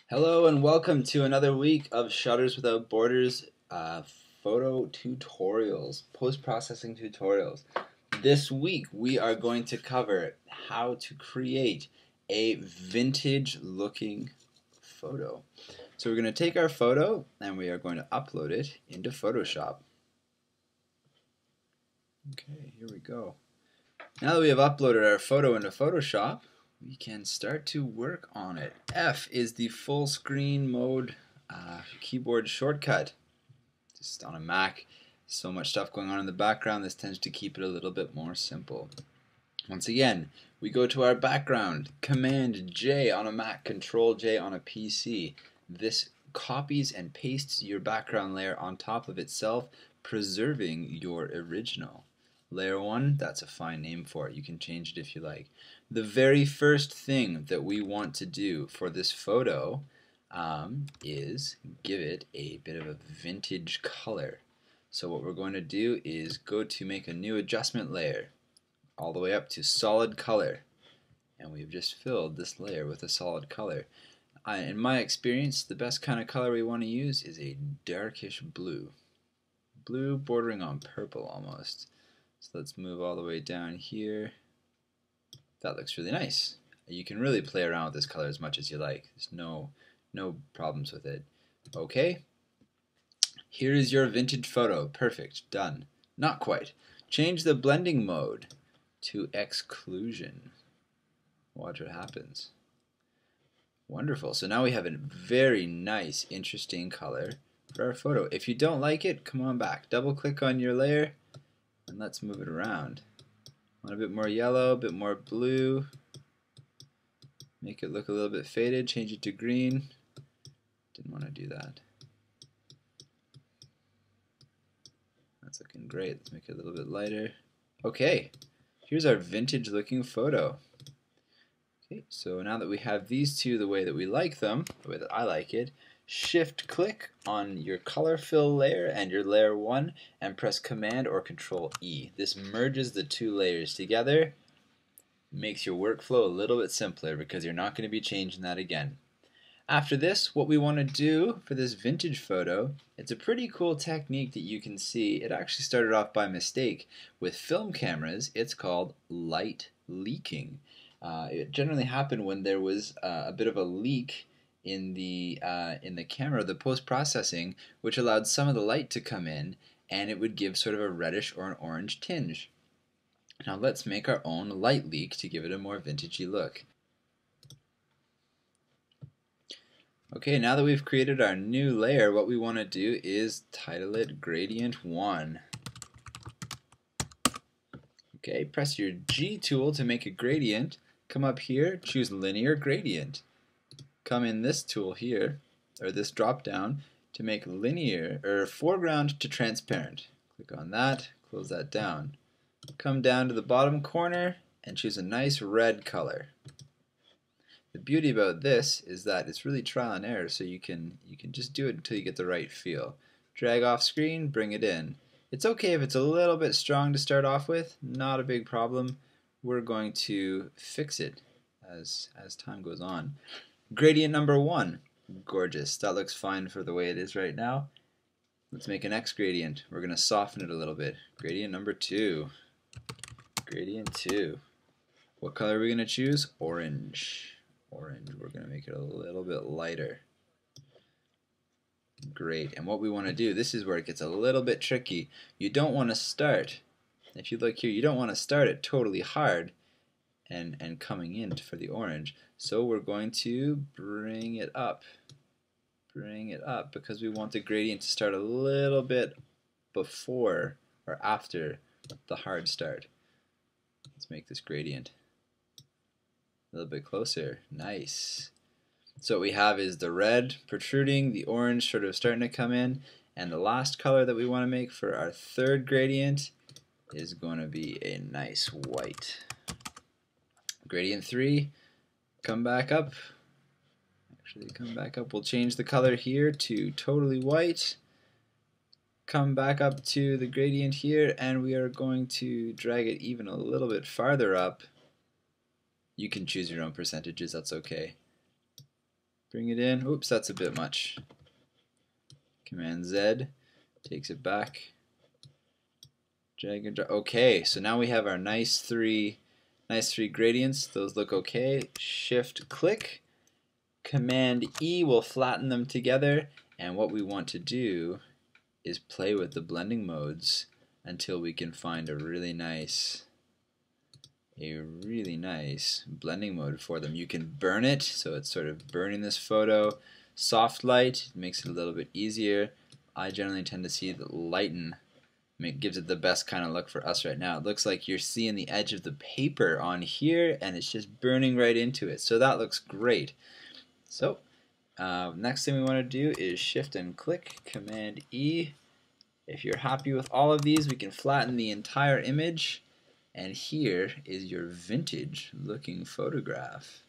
Hello and welcome to another week of Shutters Without Borders photo tutorials, post-processing tutorials. This week we are going to cover how to create a vintage looking photo. So we're going to take our photo and we are going to upload it into Photoshop. Okay, here we go. Now that we have uploaded our photo into Photoshop, we can start to work on it. F is the full screen mode keyboard shortcut. Just on a Mac, so much stuff going on in the background, this tends to keep it a little bit more simple. Once again, we go to our background, Command J on a Mac, Control J on a PC. This copies and pastes your background layer on top of itself, preserving your original. Layer 1, that's a fine name for it. You can change it if you like. The very first thing that we want to do for this photo is give it a bit of a vintage color. So what we're going to do is go to make a new adjustment layer all the way up to solid color. And we've just filled this layer with a solid color. In my experience, the best kind of color we want to use is a darkish blue. Blue bordering on purple almost. So let's move all the way down here. That looks really nice. You can really play around with this color as much as you like. There's no problems with it. Okay. Here is your vintage photo. Perfect. Done. Not quite. Change the blending mode to exclusion. Watch what happens. Wonderful. So now we have a very nice, interesting color for our photo. If you don't like it, come on back. Double click on your layer and let's move it around. Want a bit more yellow, a bit more blue. Make it look a little bit faded. Change it to green. Didn't want to do that. That's looking great. Let's make it a little bit lighter. Okay, here's our vintage looking photo. Okay, so now that we have these two the way that we like them, the way that I like it, shift click on your color fill layer and your layer 1 and press Command or Control E. This merges the two layers together, makes your workflow a little bit simpler because you're not going to be changing that again. After this, what we want to do for this vintage photo, it's a pretty cool technique that you can see. It actually started off by mistake. With film cameras, it's called light leaking. It generally happened when there was a bit of a leak in the camera, the post-processing, which allowed some of the light to come in, and it would give sort of a reddish or an orange tinge. Now let's make our own light leak to give it a more vintagey look. Okay, now that we've created our new layer, what we want to do is title it Gradient 1. Okay, press your G tool to make a gradient. Come up here, choose Linear Gradient. Come in this tool here, or this drop down, to make linear, or foreground to transparent. Click on that, close that down. Come down to the bottom corner and choose a nice red color. The beauty about this is that it's really trial and error, so you can just do it until you get the right feel. Drag off screen, bring it in. It's okay if it's a little bit strong to start off with, not a big problem. We're going to fix it as time goes on. Gradient number 1, gorgeous. That looks fine for the way it is right now. Let's make an X gradient. We're going to soften it a little bit. Gradient number 2. Gradient 2. What color are we going to choose? Orange. Orange. We're going to make it a little bit lighter. Great. And what we want to do, this is where it gets a little bit tricky. You don't want to start, if you look here, you don't want to start it totally hard and coming in for the orange. So we're going to bring it up. Bring it up because we want the gradient to start a little bit before or after the hard start. Let's make this gradient a little bit closer. Nice. So what we have is the red protruding, the orange sort of starting to come in, and the last color that we want to make for our third gradient is going to be a nice white. Gradient 3, come back up. Actually, come back up. We'll change the color here to totally white. Come back up to the gradient here, and we are going to drag it even a little bit farther up. You can choose your own percentages, that's okay. Bring it in. Oops, that's a bit much. Command Z takes it back. Drag and drop. Okay, so now we have our nice three gradients. Those look okay. Shift click. Command E will flatten them together, and what we want to do is play with the blending modes until we can find a really nice blending mode for them. You can burn it, so it's sort of burning this photo. Soft light makes it a little bit easier. I generally tend to see the lighten. It gives it the best kind of look for us right now. It looks like you're seeing the edge of the paper on here, and it's just burning right into it. So that looks great. So next thing we want to do is shift and click, Command E. If you're happy with all of these, we can flatten the entire image, and here is your vintage looking photograph.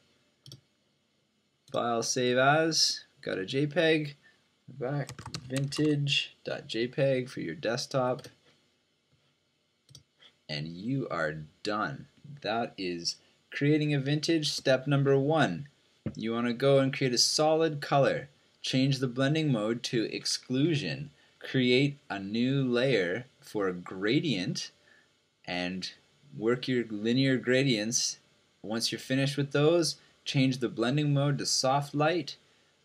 File, save as, got a JPEG, back vintage.jpg for your desktop, and you are done. That is creating a vintage. Step number 1. You want to go and create a solid color. Change the blending mode to exclusion. Create a new layer for a gradient and work your linear gradients. Once you're finished with those, change the blending mode to soft light.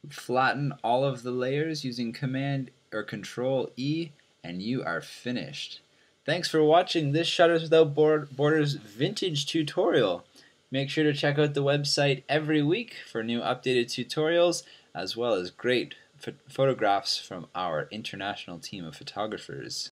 Flatten all of the layers using Command or Control E, and you are finished. Thanks for watching this Shutters Without Borders vintage tutorial. Make sure to check out the website every week for new updated tutorials, as well as great photographs from our international team of photographers.